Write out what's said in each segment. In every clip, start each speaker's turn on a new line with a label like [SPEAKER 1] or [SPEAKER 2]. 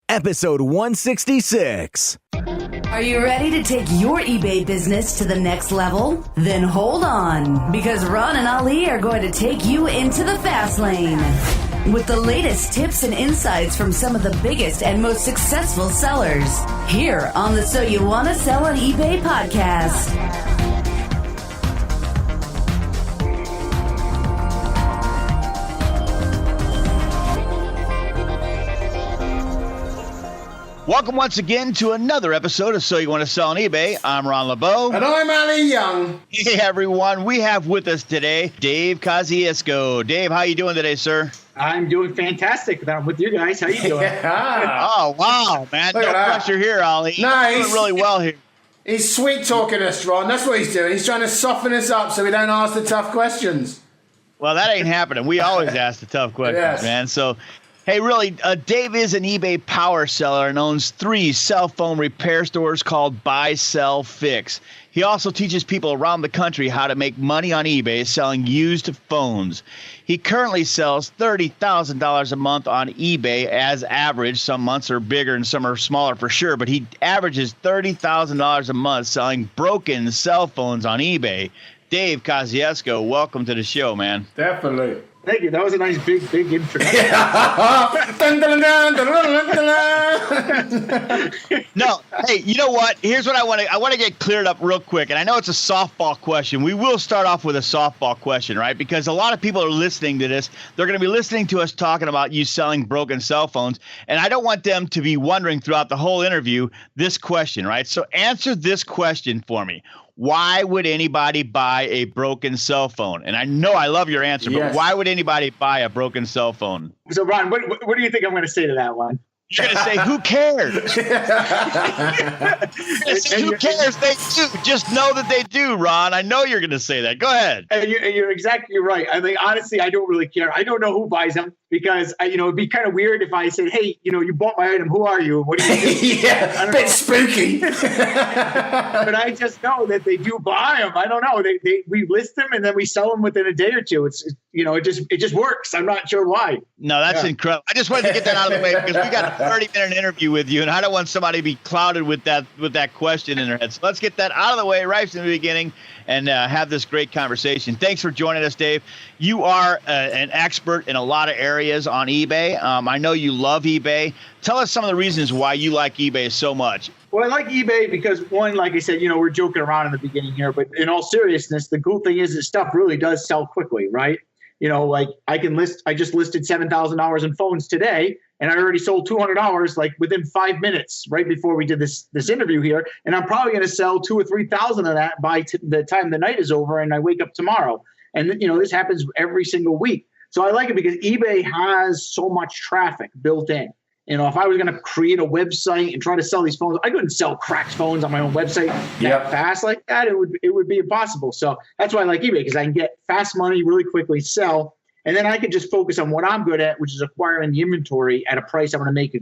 [SPEAKER 1] episode 166.
[SPEAKER 2] Are you ready to take your eBay business to the next level? Then hold on, because Ron and Ali are going to take you into the fast lane with the latest tips and insights from some of the biggest and most successful sellers here on the So You Want to Sell on eBay podcast.
[SPEAKER 3] Welcome once again to another episode of So You Want to Sell on eBay. I'm Ron LeBeau.
[SPEAKER 4] And I'm Ali Young.
[SPEAKER 3] Hey, everyone. We have with us today Dave Kosciusko. Dave, how you doing today, sir?
[SPEAKER 5] I'm doing fantastic. I'm with you guys. How you doing?
[SPEAKER 3] Oh, wow, man. No pressure here, Ali.
[SPEAKER 4] Nice.
[SPEAKER 3] You're doing really well here.
[SPEAKER 4] He's sweet-talking us, Ron. That's what he's doing. He's trying to soften us up so we don't ask the tough questions.
[SPEAKER 3] Well, that ain't happening. We always ask the tough questions,
[SPEAKER 4] Yes.
[SPEAKER 3] man. So, hey, really, Dave is an eBay power seller and owns 3 cell phone repair stores called Buy, Sell, Fix. He also teaches people around the country how to make money on eBay selling used phones. He currently sells $30,000 a month on eBay as average. Some months are bigger and some are smaller for sure, but he averages $30,000 a month selling broken cell phones on eBay. Dave Kosciusko, welcome to the show, man.
[SPEAKER 4] Definitely.
[SPEAKER 5] Thank you. That was a nice big introduction.
[SPEAKER 3] No, hey, you know what? Here's what I want to get cleared up real quick. And I know it's a softball question. We will start off with a softball question, right? Because a lot of people are listening to this. They're going to be listening to us talking about you selling broken cell phones. And I don't want them to be wondering throughout the whole interview this question, right? So answer this question for me. Why would anybody buy a broken cell phone? And I know I love your answer, but why would anybody buy a broken cell phone?
[SPEAKER 5] So, Ron, what do you think I'm going to say to that one?
[SPEAKER 3] You're going to say, who cares? Who cares? They do. Just know that they do, Ron. I know you're going to say that. Go ahead.
[SPEAKER 5] And you're exactly right. I mean, honestly, I don't really care. I don't know who buys them because, it'd be kind of weird if I said, hey, you bought my item. Who are you? What do you do?
[SPEAKER 4] Yeah, a bit spooky.
[SPEAKER 5] But I just know that they do buy them. I don't know. We list them and then we sell them within a day or two. It just works. I'm not sure why.
[SPEAKER 3] No, that's incredible. I just wanted to get that out of the way because we got a 30-minute interview with you, and I don't want somebody to be clouded with that question in their head. So let's get that out of the way right from the beginning and have this great conversation. Thanks for joining us, Dave. You are an expert in a lot of areas on eBay. I know you love eBay. Tell us some of the reasons why you like eBay so much.
[SPEAKER 5] Well, I like eBay because, one, like I said, we're joking around in the beginning here, but in all seriousness, the cool thing is that stuff really does sell quickly, right? Like I just listed $7,000 in phones today, and I already sold $200 like within 5 minutes right before we did this interview here. And I'm probably going to sell 2,000 or 3,000 of that by the time the night is over and I wake up tomorrow. And, this happens every single week. So I like it because eBay has so much traffic built in. If I was going to create a website and try to sell these phones, I couldn't sell cracked phones on my own website that fast like that. It would be impossible. So that's why I like eBay, because I can get fast money really quickly, sell, and then I can just focus on what I'm good at, which is acquiring the inventory at a price I'm going to make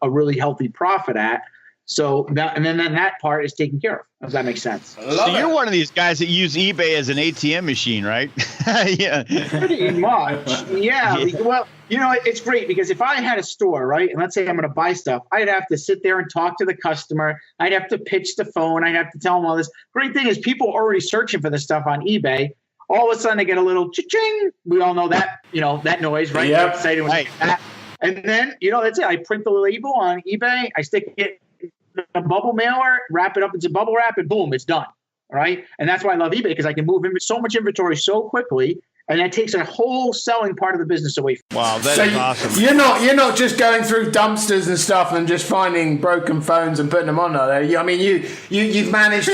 [SPEAKER 5] a really healthy profit at. So then that part is taken care of. If that makes sense.
[SPEAKER 3] So you're one of these guys that use eBay as an ATM machine, right? Yeah.
[SPEAKER 5] Pretty much. Yeah. Well, it's great because if I had a store, right, and let's say I'm going to buy stuff, I'd have to sit there and talk to the customer. I'd have to pitch the phone. I'd have to tell them all this. Great thing is people are already searching for this stuff on eBay. All of a sudden they get a little cha-ching. We all know that, that noise, right?
[SPEAKER 4] Yep.
[SPEAKER 5] Excited when that. And then, that's it. I print the label on eBay. I stick it in a bubble mailer, wrap it up into bubble wrap, and boom, it's done. All right. And that's why I love eBay, because I can move so much inventory so quickly. And that takes a whole selling part of the business away.
[SPEAKER 3] Wow, that is awesome.
[SPEAKER 4] You're not just going through dumpsters and stuff and just finding broken phones and putting them on there. You've managed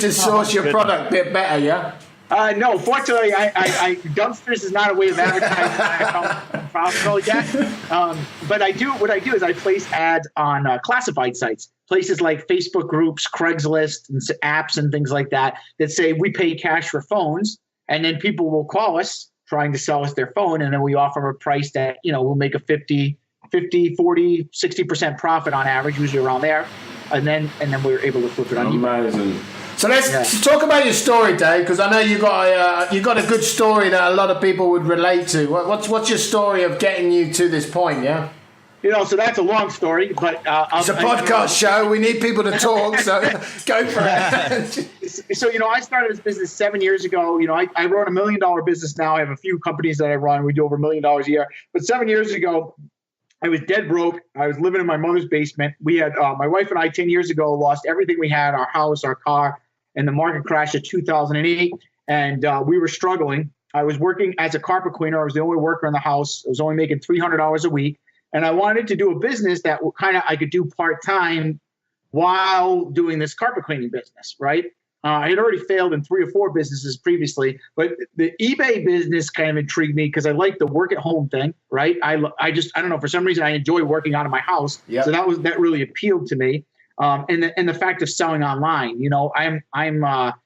[SPEAKER 4] to source your product a bit better, yeah.
[SPEAKER 5] No, fortunately, I dumpsters is not a way of advertising profitable yet. But what I do is I place ads on classified sites, places like Facebook groups, Craigslist, and apps and things like that say we pay cash for phones, and then people will call us trying to sell us their phone, and then we offer a price that we'll make a 50, 40, 60% profit on average, usually around there, and then we're able to flip it on eBay.
[SPEAKER 4] Amazing. So let's talk about your story, Dave, because I know you got a good story that a lot of people would relate to. What's your story of getting you to this point? Yeah.
[SPEAKER 5] So that's a long story, but
[SPEAKER 4] it's a podcast show. We need people to talk, so go for it.
[SPEAKER 5] So, I started this business 7 years ago. I run $1 million business now. I have a few companies that I run. We do over $1 million a year. But 7 years ago, I was dead broke. I was living in my mother's basement. We had my wife and I 10 years ago lost everything we had, our house, our car, and the market crashed in 2008. And we were struggling. I was working as a carpet cleaner. I was the only worker in the house. I was only making $300 a week. And I wanted to do a business that I could do part-time while doing this carpet cleaning business, right? I had already failed in 3 or 4 businesses previously, but the eBay business kind of intrigued me because I like the work at home thing, right? I don't know, for some reason I enjoy working out of my house. Yep. So that really appealed to me. And the fact of selling online, I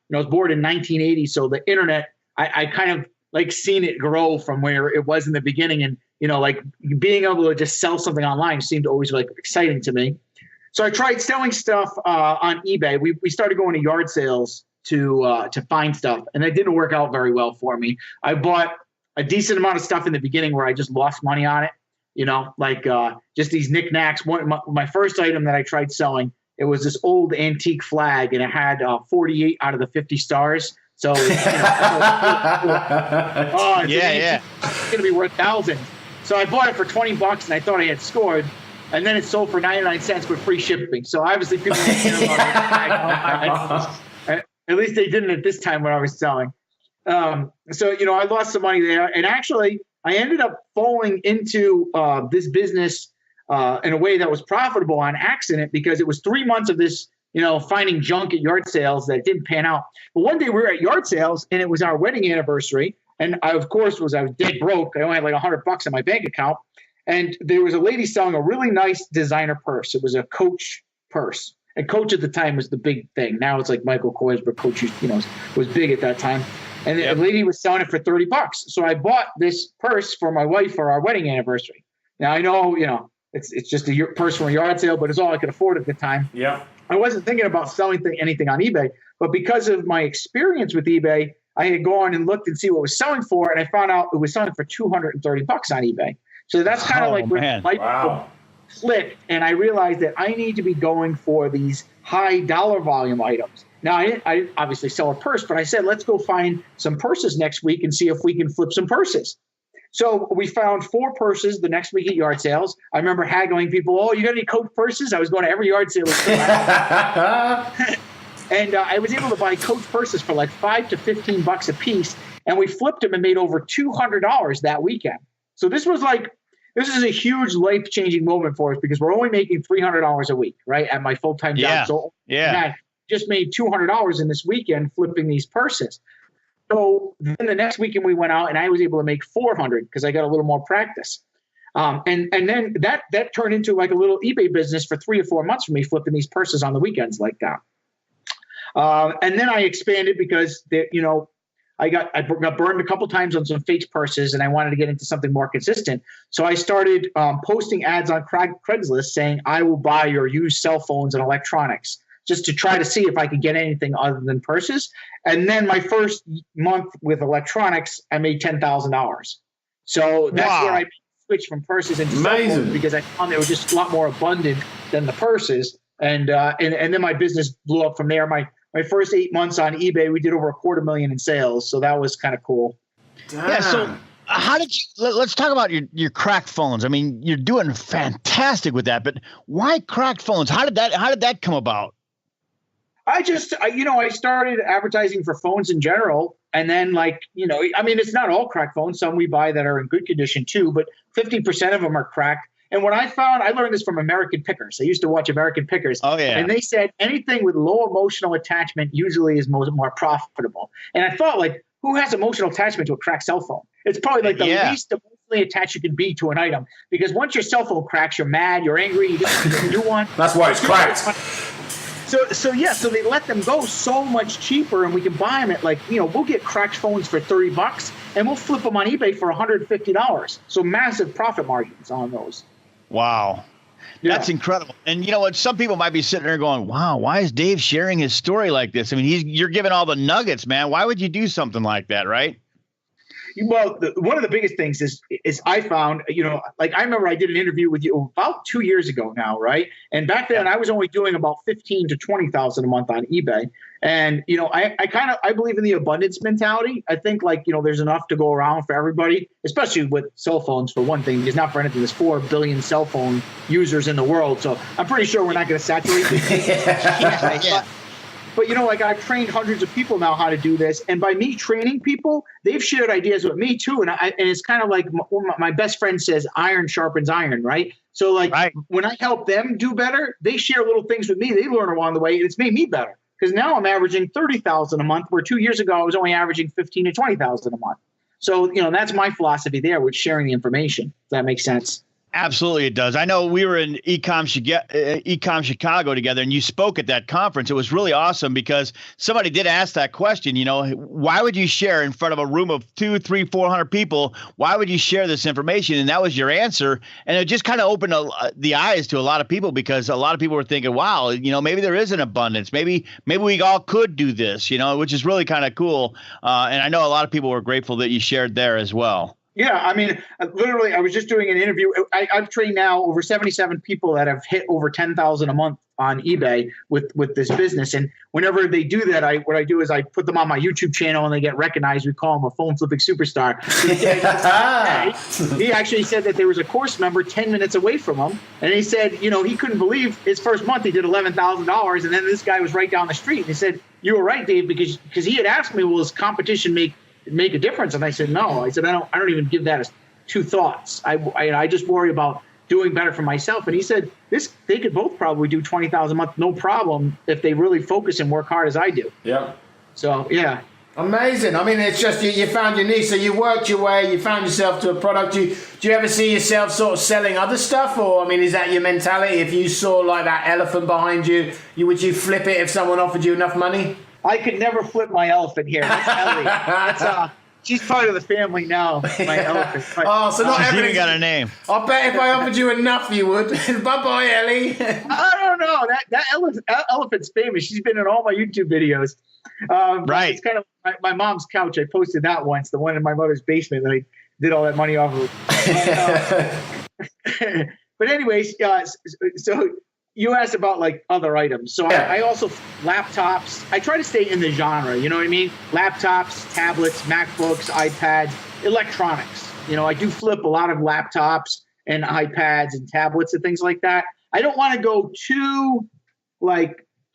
[SPEAKER 5] was born in 1980. So the internet, I kind of like seen it grow from where it was in the beginning. And, like being able to just sell something online seemed always like exciting to me. So I tried selling stuff on eBay. We started going to yard sales to find stuff, and that didn't work out very well for me. I bought a decent amount of stuff in the beginning where I just lost money on it, just these knickknacks. My first item that I tried selling, it was this old antique flag, and it had 48 out of the 50 stars. So, it's going to be worth thousands. So I bought it for $20, and I thought I had scored. And then it sold for 99 cents with free shipping. So obviously people didn't care about it. At least they didn't at this time when I was selling. So I lost some money there. And actually, I ended up falling into this business in a way that was profitable on accident because it was 3 months of this, finding junk at yard sales that didn't pan out. But one day we were at yard sales, and it was our wedding anniversary. And I was dead broke. I only had like $100 in my bank account. And there was a lady selling a really nice designer purse. It was a Coach purse. And Coach at the time was the big thing. Now it's like Michael Kors, but Coach, was big at that time. And the lady was selling it for $30. So I bought this purse for my wife for our wedding anniversary. Now I know, it's just a purse from a yard sale, but it's all I could afford at the time.
[SPEAKER 4] Yeah.
[SPEAKER 5] I wasn't thinking about selling anything on eBay, but because of my experience with eBay, I had gone and looked and see what it was selling for, and I found out it was selling for $230 on eBay. So that's kind of like where light clicked, and I realized that I need to be going for these high dollar volume items. Now, I didn't obviously sell a purse, but I said, let's go find some purses next week and see if we can flip some purses. So we found 4 purses the next week at yard sales. I remember haggling people, oh, you got any Coach purses? I was going to every yard sale. And I was able to buy Coach purses for like $5 to $15 a piece, and we flipped them and made over $200 that weekend. So this is a huge life-changing moment for us because we're only making $300 a week, right, at my full-time job. So I just made $200 in this weekend flipping these purses. So then the next weekend we went out, and I was able to make $400 because I got a little more practice. And then that turned into like a little eBay business for 3 or 4 months for me, flipping these purses on the weekends like that. And then I expanded because I got burned a couple times on some fake purses, and I wanted to get into something more consistent. So I started posting ads on Craigslist saying, I will buy your used cell phones and electronics, just to try to see if I could get anything other than purses. And then my first month with electronics, I made $10,000. So that's where I switched from purses into cell phones because I found they were just a lot more abundant than the purses. And then my business blew up from there. My first 8 months on eBay, we did over $250,000 in sales. So that was kind of cool.
[SPEAKER 4] Damn.
[SPEAKER 3] Yeah. So how did you, let's talk about your cracked phones. I mean, you're doing fantastic with that, but why cracked phones? How did that come about?
[SPEAKER 5] I started advertising for phones in general. And then it's not all cracked phones. Some we buy that are in good condition too, but 50% of them are cracked. And what I found, I learned this from American Pickers. I used to watch American Pickers. Oh, yeah. And they said anything with low emotional attachment usually is more profitable. And I thought, who has emotional attachment to a cracked cell phone? It's probably the least emotionally attached you can be to an item. Because once your cell phone cracks, you're mad, you're angry, you get a new one.
[SPEAKER 4] That's why it's cracked.
[SPEAKER 5] So they let them go so much cheaper, and we can buy them at we'll get cracked phones for $30, and we'll flip them on eBay for $150. So massive profit margins on those.
[SPEAKER 3] Wow. Yeah. That's incredible. And you know what? Some people might be sitting there going, wow, why is Dave sharing his story like this? I mean, you're giving all the nuggets, man. Why would you do something like that, right?
[SPEAKER 5] Well, one of the biggest things is I found, like I remember I did an interview with you about 2 years ago now, right? And back then I was only doing about 15 to 20,000 a month on eBay. And, I believe in the abundance mentality. I think there's enough to go around for everybody, especially with cell phones for one thing, because not for anything, there's 4 billion cell phone users in the world. So I'm pretty sure we're not going to saturate this. But I've trained hundreds of people now how to do this, and by me training people, they've shared ideas with me too. And it's kind of like my best friend says, "Iron sharpens iron," right? So when I help them do better, they share little things with me. They learn along the way, and it's made me better because now I'm averaging 30,000 a month, where 2 years ago I was only averaging 15 to 20,000 a month. So that's my philosophy there with sharing the information. If that makes sense.
[SPEAKER 3] Absolutely, it does. I know we were in Ecom Chicago together, and you spoke at that conference. It was really awesome because somebody did ask that question. Why would you share in front of a room of 200, 300, 400 people? Why would you share this information? And that was your answer. And it just kind of opened the eyes to a lot of people, because a lot of people were thinking, "Wow, maybe there is an abundance. Maybe we all could do this." Which is really kind of cool. And I know a lot of people were grateful that you shared there as well.
[SPEAKER 5] Yeah, I mean, literally, I was just doing an interview. I've trained now over 77 people that have hit over 10,000 a month on eBay with this business. And whenever they do that, what I do is I put them on my YouTube channel and they get recognized. We call them a phone flipping superstar. He actually said that there was a course member 10 minutes away from him. And he said, he couldn't believe his first month he did $11,000. And then this guy was right down the street. And he said, "You were right, Dave, because he had asked me, will this competition make a difference?" And I said, "No." I said, I don't even give that two thoughts. I just worry about doing better for myself. And he said, they could both probably do 20,000 a month, no problem, if they really focus and work hard as I do.
[SPEAKER 4] Yeah.
[SPEAKER 5] So, yeah.
[SPEAKER 4] Amazing. I mean, it's just you found your niche, so you worked your way, you found yourself to a product. Do you ever see yourself sort of selling other stuff? Or, I mean, is that your mentality? If you saw like that elephant behind you, would you flip it if someone offered you enough money?
[SPEAKER 5] I could never flip my elephant here. That's Ellie. That's she's part of the family now. My elephant.
[SPEAKER 3] So not everything got a name.
[SPEAKER 4] I bet if I offered you enough, you would. Bye-bye, Ellie.
[SPEAKER 5] I don't know. That elephant's famous. She's been in all my YouTube videos.
[SPEAKER 3] Right.
[SPEAKER 5] It's kind of my mom's couch. I posted that once, the one in my mother's basement that I did all that money off of. But anyways, so you asked about like other items. So I also laptops. I try to stay in the genre. You know what I mean? Laptops, tablets, MacBooks, iPads, electronics. I do flip a lot of laptops and iPads and tablets and things like that. I don't want to go too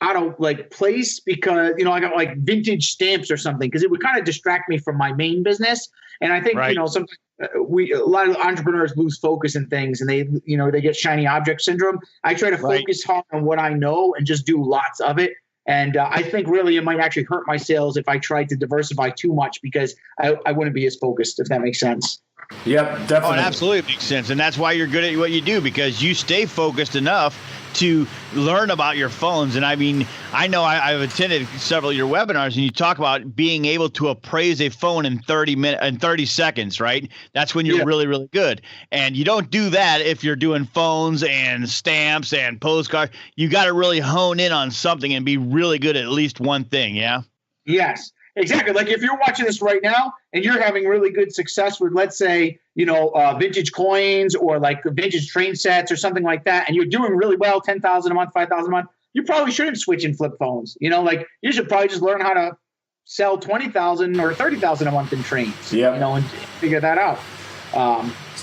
[SPEAKER 5] out of place because I got like vintage stamps or something, because it would kind of distract me from my main business. And I think sometimes a lot of entrepreneurs lose focus in things, and they get shiny object syndrome. I try to focus hard on what I know and just do lots of it. And I think really it might actually hurt my sales if I tried to diversify too much, because I wouldn't be as focused, if that makes sense.
[SPEAKER 4] Yep, definitely.
[SPEAKER 3] Oh, it absolutely makes sense. And that's why you're good at what you do, because you stay focused enough to learn about your phones. And I mean, I know I've attended several of your webinars, and you talk about being able to appraise a phone in 30 seconds, right? That's when you're really, really good. And you don't do that if you're doing phones and stamps and postcards. You got to really hone in on something and be really good at least one thing. Yeah.
[SPEAKER 5] Yes. Exactly. Like if you're watching this right now and you're having really good success with, let's say, vintage coins or like vintage train sets or something like that, and you're doing really well, 10,000 a month, 5,000 a month, you probably shouldn't switch and flip phones. You should probably just learn how to sell 20,000 or 30,000 a month in trains. Yeah. And figure that out,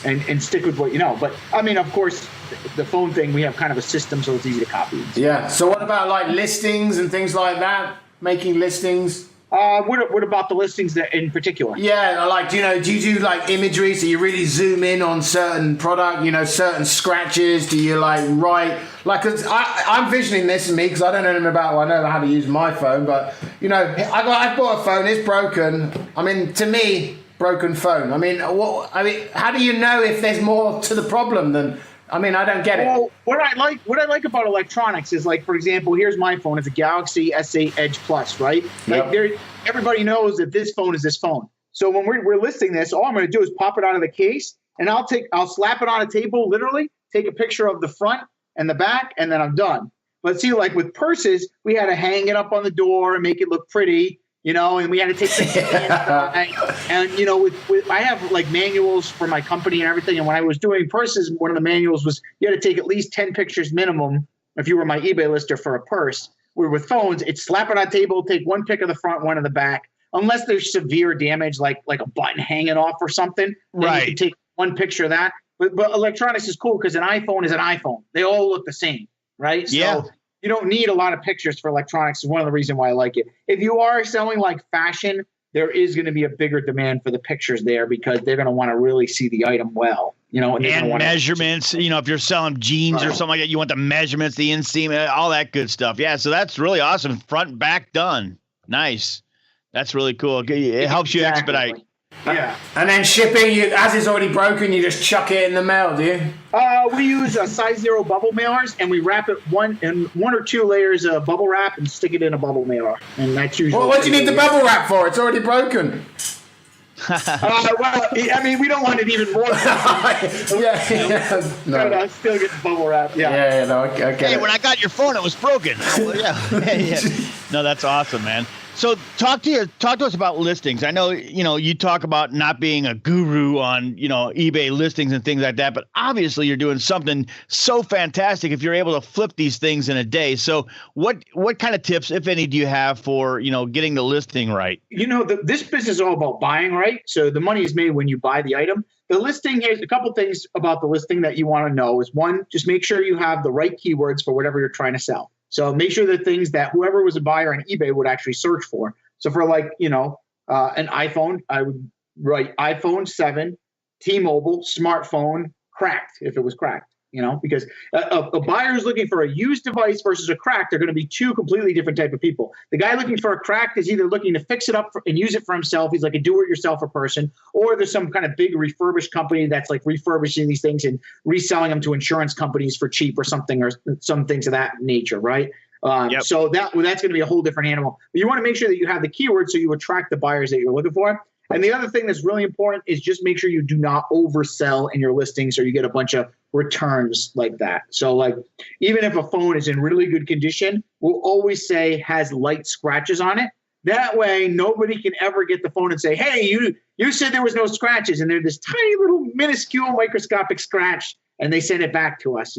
[SPEAKER 5] and stick with what you know. But I mean, of course, the phone thing, we have kind of a system, so it's easy to copy.
[SPEAKER 4] Yeah. So what about like listings and things like that? Making listings?
[SPEAKER 5] What about the listings that in particular?
[SPEAKER 4] Yeah, do you do like imagery? So you really zoom in on certain product, certain scratches? Do you write? Cause I'm visioning this in me, because I don't know anything about. I know how to use my phone, but I bought a phone. It's broken. I mean, to me, broken phone. I mean, how do you know if there's more to the problem than? I mean, I don't get it.
[SPEAKER 5] Well, what I like about electronics is, like, for example, here's my phone. It's a Galaxy S8 Edge Plus, right? Yep. Everybody knows that this phone is this phone. So when we're listing this, all I'm going to do is pop it out of the case, and I'll slap it on a table, literally, take a picture of the front and the back, and then I'm done. But see, like with purses, we had to hang it up on the door and make it look pretty, and we had to take pictures. And I have like manuals for my company and everything. And when I was doing purses, one of the manuals was you had to take at least 10 pictures minimum if you were my eBay lister for a purse. Where with phones, it's slap it on a table, take one pic of the front, one of the back. Unless there's severe damage, like a button hanging off or something, then you can take one picture of that. But electronics is cool because an iPhone is an iPhone. They all look the same, right?
[SPEAKER 3] Yeah.
[SPEAKER 5] So you don't need a lot of pictures for electronics. Is one of the reasons why I like it. If you are selling like fashion, there is going to be a bigger demand for the pictures there because they're going to want to really see the item well, and
[SPEAKER 3] measurements. If you're selling jeans or something like that, you want the measurements, the inseam, all that good stuff. Yeah, so that's really awesome. Front and back done. Nice. That's really cool. It helps you expedite.
[SPEAKER 5] Yeah.
[SPEAKER 4] And then shipping, as it's already broken, you just chuck it in the mail, do you?
[SPEAKER 5] We use a size 0 bubble mailers, and we wrap it one or two layers of bubble wrap and stick it in a bubble mailer. And that's usually.
[SPEAKER 4] Well, what do you need the bubble wrap for? It's already broken.
[SPEAKER 5] We don't want it even more.
[SPEAKER 4] No.
[SPEAKER 5] Still get bubble wrap. Yeah.
[SPEAKER 4] No, okay.
[SPEAKER 3] Hey, when I got your phone, it was broken. Yeah. No, that's awesome, man. So talk to us about listings. I know, you talk about not being a guru on, eBay listings and things like that, but obviously you're doing something so fantastic if you're able to flip these things in a day. So what kind of tips, if any, do you have for, getting the listing right?
[SPEAKER 5] This business is all about buying, right? So the money is made when you buy the item. The listing, here's a couple things about the listing that you want to know is one, just make sure you have the right keywords for whatever you're trying to sell. So make sure the things that whoever was a buyer on eBay would actually search for. So for an iPhone, I would write iPhone 7, T-Mobile, smartphone, cracked, if it was cracked, because a buyer is looking for a used device versus a cracked. They're going to be two completely different type of people. The guy looking for a cracked is either looking to fix it up and use it for himself. He's like a do-it-yourselfer person, or there's some kind of big refurbished company that's like refurbishing these things and reselling them to insurance companies for cheap or something, or some things of that nature, right? So that's going to be a whole different animal. But you want to make sure that you have the keywords so you attract the buyers that you're looking for. And the other thing that's really important is just make sure you do not oversell in your listings or you get a bunch of returns like that. So like even if a phone is in really good condition, we'll always say has light scratches on it. That way nobody can ever get the phone and say, hey, you said there was no scratches, and they're this tiny little minuscule microscopic scratch, and they send it back to us,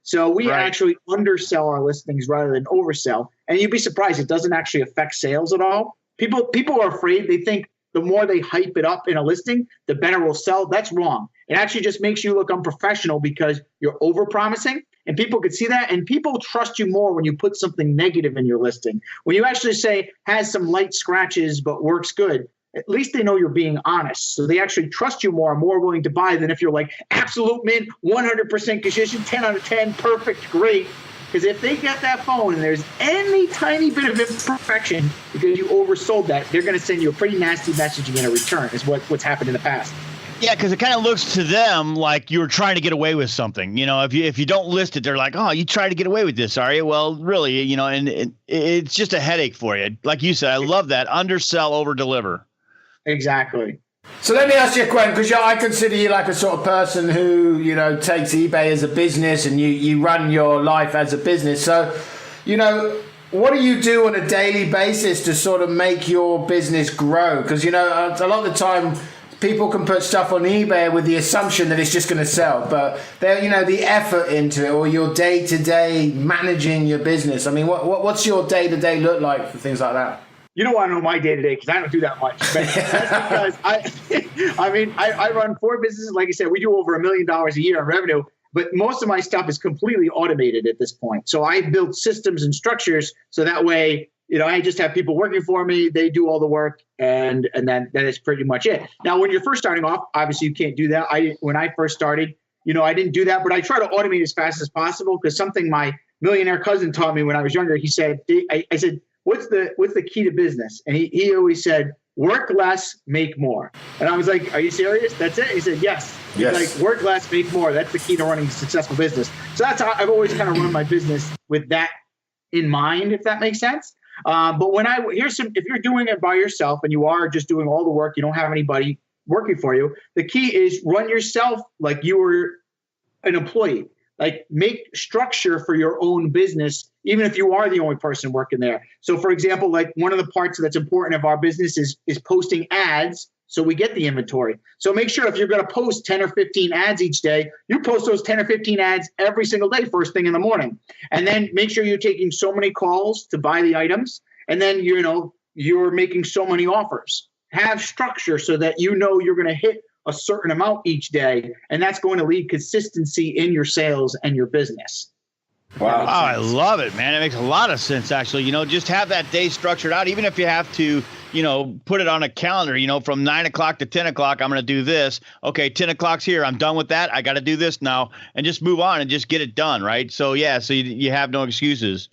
[SPEAKER 5] So we actually undersell our listings rather than oversell. And you'd be surprised, it doesn't actually affect sales at all. People are afraid. They think the more they hype it up in a listing, the better we'll sell. That's wrong. It actually just makes you look unprofessional because you're over-promising, and people could see that. And people trust you more when you put something negative in your listing. When you actually say has some light scratches but works good, at least they know you're being honest. So they actually trust you more and more willing to buy than if you're like absolute mint, 100% condition, 10 out of 10, perfect, great. Because if they get that phone and there's any tiny bit of imperfection because you oversold that, they're going to send you a pretty nasty messaging in a return is what's happened in the past.
[SPEAKER 3] Yeah, because it kind of looks to them like you were trying to get away with something. If you don't list it, they're like, oh, you tried to get away with this, are you? Well, really, and it's just a headache for you. Like you said, I love that. Undersell, over deliver.
[SPEAKER 5] Exactly.
[SPEAKER 4] So let me ask you a question, because I consider you like a sort of person who, takes eBay as a business and you run your life as a business. So, what do you do on a daily basis to sort of make your business grow? Because, a lot of the time people can put stuff on eBay with the assumption that it's just going to sell, but the effort into it, or your day-to-day managing your business. I mean, what's your day-to-day look like for things like that?
[SPEAKER 5] You don't want to know my day-to-day because I don't do that much. But that's because I run 4 businesses. Like I said, we do over $1 million a year in revenue, but most of my stuff is completely automated at this point. So I build systems and structures so that way, I just have people working for me. They do all the work, and then that is pretty much it. Now, when you're first starting off, obviously you can't do that. When I first started, I didn't do that, but I try to automate as fast as possible because something my millionaire cousin taught me when I was younger. He said, I said, what's the key to business? And he always said, work less, make more. And I was like, are you serious? That's it? He said, yes.
[SPEAKER 4] Yes.
[SPEAKER 5] He's like, work less, make more. That's the key to running a successful business. So that's how I've always kind of run my business with that in mind, if that makes sense. But if you're doing it by yourself and you are just doing all the work, you don't have anybody working for you, the key is run yourself like you were an employee. like make structure for your own business, even if you are the only person working there. So for example, like one of the parts that's important of our business is posting ads. So we get the inventory. So make sure if you're going to post 10 or 15 ads each day, you post those 10 or 15 ads every single day, first thing in the morning. And then make sure you're taking so many calls to buy the items. And then, you're making so many offers. Have structure so that you're going to hit a certain amount each day. And that's going to lead consistency in your sales and your business.
[SPEAKER 3] Wow. Oh, I love it, man. It makes a lot of sense, actually. Just have that day structured out, even if you have to, put it on a calendar, from 9 o'clock to 10 o'clock, I'm going to do this. Okay, 10 o'clock's here. I'm done with that. I got to do this now, and just move on and just get it done, right? So, yeah, so you have no excuses.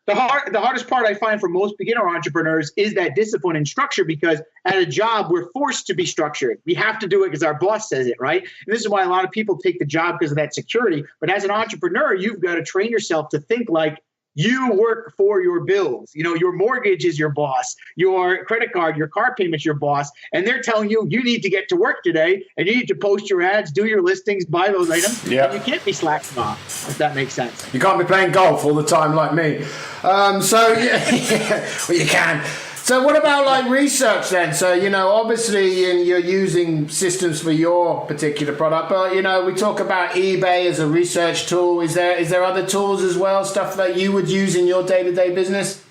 [SPEAKER 5] The hardest part I find for most beginner entrepreneurs is that discipline and structure, because at a job, we're forced to be structured. We have to do it because our boss says it, right? And this is why a lot of people take the job because of that security. But as an entrepreneur, you've got to train yourself to think like you work for your bills. Your mortgage is your boss, your credit card, your car payment's your boss. And they're telling you need to get to work today and you need to post your ads, do your listings, buy those items. Yeah. And you can't be slacking off, if that makes sense.
[SPEAKER 4] You can't be playing golf all the time like me. Well, you can. So what about like research then? So, obviously you're using systems for your particular product, but, we talk about eBay as a research tool. Is there other tools as well, stuff that you would use in your day-to-day business?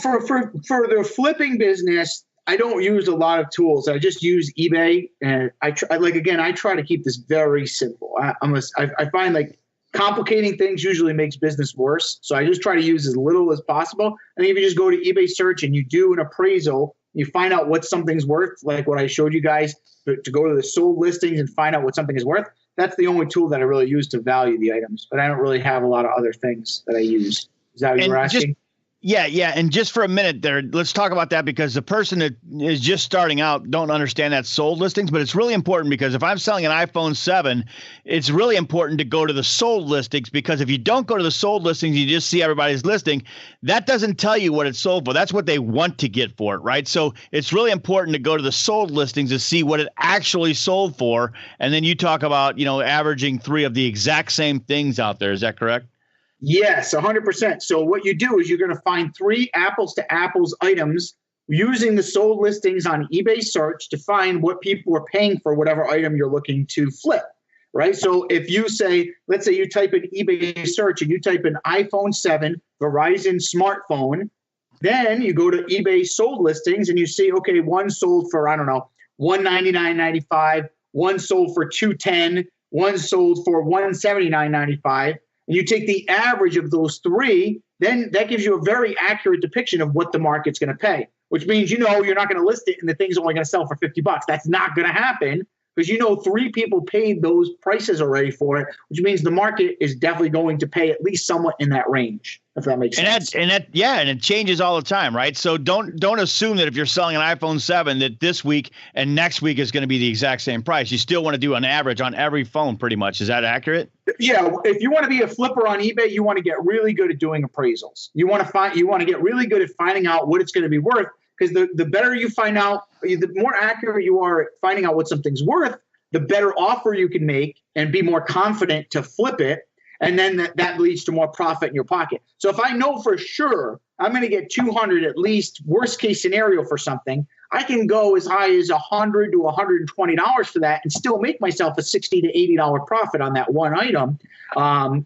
[SPEAKER 5] For the flipping business, I don't use a lot of tools. I just use eBay. And I try to keep this very simple. I find like complicating things usually makes business worse. So I just try to use as little as possible. And if you just go to eBay search and you do an appraisal, you find out what something's worth, like what I showed you guys, to go to the sold listings and find out what something is worth. That's the only tool that I really use to value the items. But I don't really have a lot of other things that I use. Is that what you were asking?
[SPEAKER 3] Yeah. And just for a minute there, let's talk about that, because the person that is just starting out don't understand that sold listings, but it's really important, because if I'm selling an iPhone 7, it's really important to go to the sold listings, because if you don't go to the sold listings, you just see everybody's listing. That doesn't tell you what it's sold for. That's what they want to get for it, right? So it's really important to go to the sold listings to see what it actually sold for. And then you talk about, averaging 3 of the exact same things out there. Is that correct?
[SPEAKER 5] Yes, 100%. So what you do is you're going to find 3 apples to apples items using the sold listings on eBay search to find what people are paying for whatever item you're looking to flip, right? So if you let's say you type in eBay search and you type in iPhone 7 Verizon smartphone, then you go to eBay sold listings and you see, okay, one sold for, I don't know, $199.95, one sold for $210, one sold for $179.95. And you take the average of those 3, then that gives you a very accurate depiction of what the market's going to pay, which means, you're not going to list it and the thing's only going to sell for $50. That's not going to happen, because 3 people paid those prices already for it, which means the market is definitely going to pay at least somewhat in that range, if that makes sense.
[SPEAKER 3] And it changes all the time, right? So don't assume that if you're selling an iPhone 7 that this week and next week is going to be the exact same price. You still want to do an average on every phone, pretty much. Is that accurate?
[SPEAKER 5] Yeah. If you want to be a flipper on eBay, you want to get really good at doing appraisals. You want to get really good at finding out what it's going to be worth. Because the better you find out, the more accurate you are at finding out what something's worth, the better offer you can make and be more confident to flip it. And then that leads to more profit in your pocket. So if I know for sure I'm going to get 200 at least, worst case scenario for something, I can go as high as $100 to $120 for that and still make myself a $60 to $80 profit on that one item,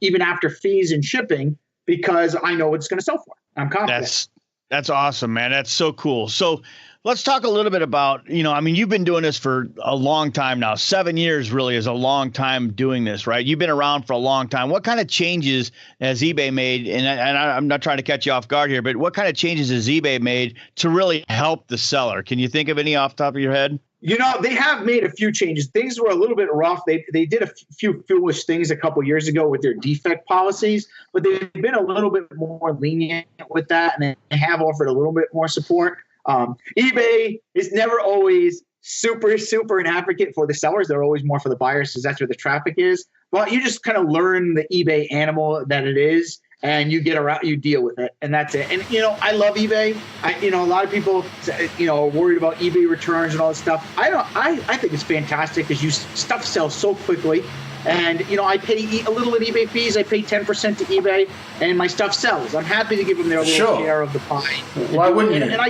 [SPEAKER 5] even after fees and shipping, because I know what it's going to sell for. I'm confident.
[SPEAKER 3] That's awesome, man. That's so cool. So let's talk a little bit about, you've been doing this for a long time now. 7 years really is a long time doing this, right? You've been around for a long time. What kind of changes has eBay made? And I'm not trying to catch you off guard here, but what kind of changes has eBay made to really help the seller? Can you think of any off the top of your head?
[SPEAKER 5] They have made a few changes. Things were a little bit rough. They did a few foolish things a couple years ago with their defect policies, but they've been a little bit more lenient with that, and they have offered a little bit more support. eBay is never always super an advocate for the sellers. They're always more for the buyers, because that's where the traffic is. But you just kind of learn the eBay animal that it is, and you get around, you deal with it, and that's it. And I love eBay. A lot of people are worried about eBay returns and all this stuff. I think it's fantastic, because stuff sells so quickly. And, I pay a little in eBay fees. I pay 10% to eBay, and my stuff sells. I'm happy to give them their little share of the pie.
[SPEAKER 4] Why wouldn't you?
[SPEAKER 5] And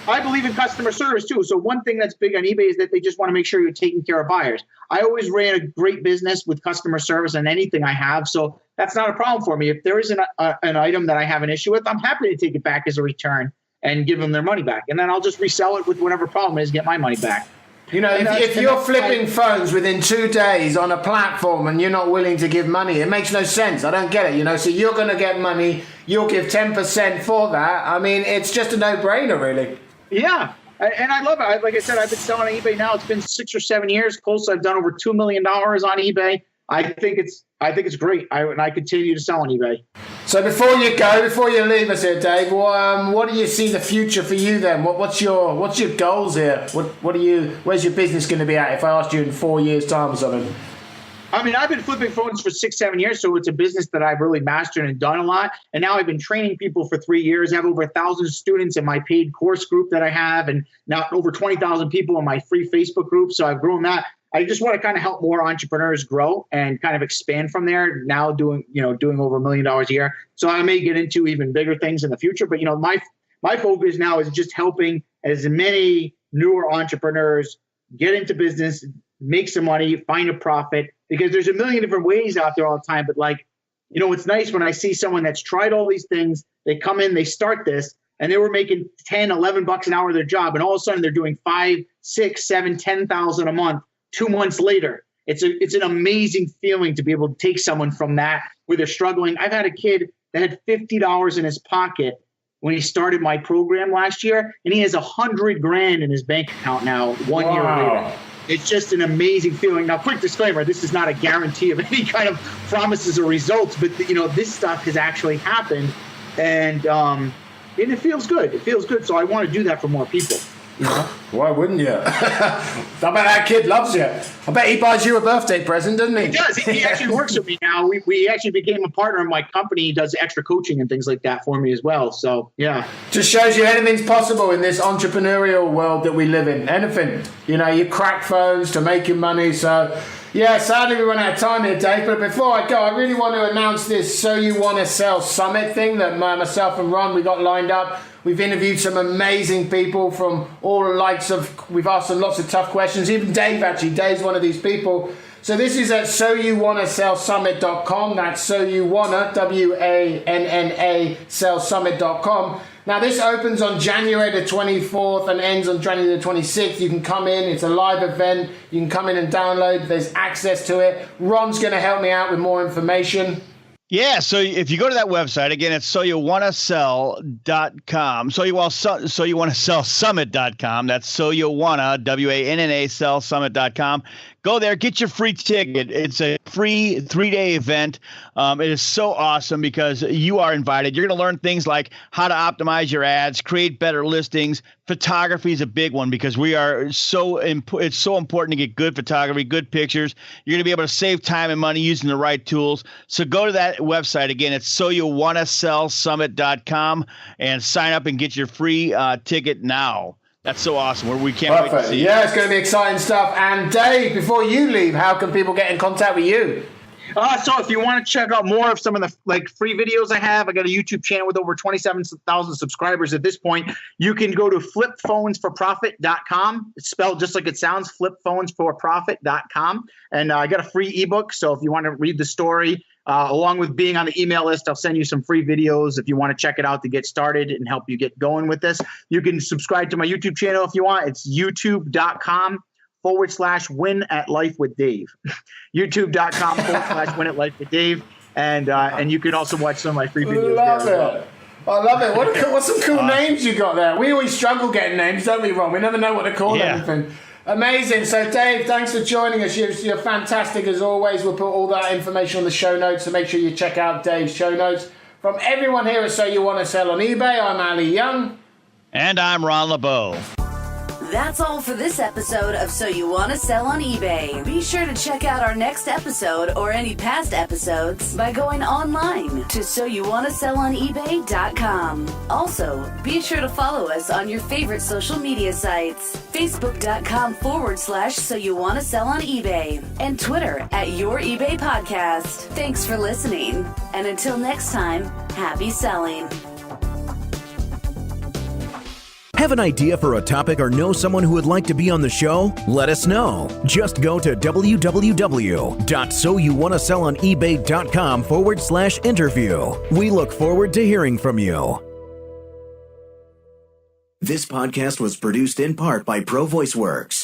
[SPEAKER 5] I believe in customer service, too. So one thing that's big on eBay is that they just want to make sure you're taking care of buyers. I always ran a great business with customer service on anything I have. So that's not a problem for me. If there is an item that I have an issue with, I'm happy to take it back as a return and give them their money back. And then I'll just resell it with whatever problem is, get my money back.
[SPEAKER 4] If you're flipping phones within 2 days on a platform and you're not willing to give money, it makes no sense. I don't get it, So you're going to get money, you'll give 10% for that. I mean, it's just a no-brainer, really.
[SPEAKER 5] Yeah, and I love it. Like I said, I've been selling on eBay now. It's been 6 or 7 years. Close. I've done over $2 million on eBay. I think it's great. And I continue to sell on eBay. So
[SPEAKER 4] before you leave us here, Dave, what do you see the future for you then? What's your goals here? Where's your business going to be at if I asked you in 4 years' time or something?
[SPEAKER 5] I mean, I've been flipping phones for 6-7 years, so it's a business that I've really mastered and done a lot. And now I've been training people for 3 years. I have over 1,000 students in my paid course group that I have, and now over 20,000 people in my free Facebook group. So I've grown that. I just want to kind of help more entrepreneurs grow and kind of expand from there. Now doing over $1 million a year. So I may get into even bigger things in the future. But my focus now is just helping as many newer entrepreneurs get into business, make some money, find a profit. Because there's a million different ways out there all the time. But it's nice when I see someone that's tried all these things. They come in, they start this, and they were making $10-11 an hour of their job, and all of a sudden they're doing 5, 6, 7, 10,000 a month. 2 months later, it's an amazing feeling to be able to take someone from that where they're struggling. I've had a kid that had $50 in his pocket when he started my program last year, and he has $100,000 in his bank account now. 1 year later. It's just an amazing feeling. Now, quick disclaimer: this is not a guarantee of any kind of promises or results, but this stuff has actually happened, and it feels good. It feels good. So I want to do that for more people.
[SPEAKER 4] Why wouldn't you? I bet that kid loves you. I bet he buys you a birthday present, doesn't he?
[SPEAKER 5] He does. He actually works with me now. We actually became a partner in my company. He does extra coaching and things like that for me as well. So, yeah.
[SPEAKER 4] Just shows you anything's possible in this entrepreneurial world that we live in. Anything. You crack phones to make your money. So, yeah, sadly we run out of time here, Dave. But before I go, I really want to announce this So You Want to Sell Summit thing that myself and Ron, we got lined up. We've interviewed some amazing people from all likes of, we've asked them lots of tough questions. Even Dave, actually. Dave's one of these people. So this is at soyouwannasellsummit.com. That's soyouwanna, WANNA, sellsummit.com. Now, this opens on January the 24th and ends on January the 26th. You can come in. It's a live event. You can come in and download. There's access to it. Ron's going to help me out with more information.
[SPEAKER 3] Yeah, so if you go to that website, again, it's soyouwannasell.com. So you want to sell summit.com. That's soyouwanna, WANNA, sellsummit.com. Go there, get your free ticket. It's a free 3-day event. It is so awesome because you are invited. You're going to learn things like how to optimize your ads, create better listings. Photography is a big one because it's so important to get good photography, good pictures. You're going to be able to save time and money using the right tools. So go to that website. Again, it's soyouwannasellsummit.com and sign up and get your free ticket now. That's so awesome. We can't wait to see it.
[SPEAKER 4] Yeah, it's going to be exciting stuff. And Dave, before you leave, how can people get in contact with you?
[SPEAKER 5] So if you want to check out more of some of the free videos I have, I got a YouTube channel with over 27,000 subscribers at this point. You can go to flipphonesforprofit.com. It's spelled just like it sounds, flipphonesforprofit.com. And I got a free ebook. So if you want to read the story, along with being on the email list, I'll send you some free videos if you want to check it out to get started and help you get going with this. You can subscribe to my YouTube channel if you want. It's youtube.com/win at life with Dave. youtube.com/win at life with Dave. And you can also watch some of my free videos.
[SPEAKER 4] Love it. I love it. What's some cool names you got there? We always struggle getting names, don't we, Ron? We never know what to call anything. Amazing. So, Dave, thanks for joining us. You're fantastic as always. We'll put all that information on the show notes, so make sure you check out Dave's show notes. From everyone here at So You Want to Sell on eBay, I'm Ali Young.
[SPEAKER 3] And I'm Ron LeBeau.
[SPEAKER 2] That's all for this episode of So You Want to Sell on eBay. Be sure to check out our next episode or any past episodes by going online to soyouwantasellonebay.com. Also, be sure to follow us on your favorite social media sites, facebook.com/So You Want to Sell on eBay, and Twitter @Your eBay Podcast. Thanks for listening, and until next time, happy selling.
[SPEAKER 1] Have an idea for a topic or know someone who would like to be on the show? Let us know. Just go to www.soyouwantasellonebay.com/interview. We look forward to hearing from you. This podcast was produced in part by Pro Voice Works.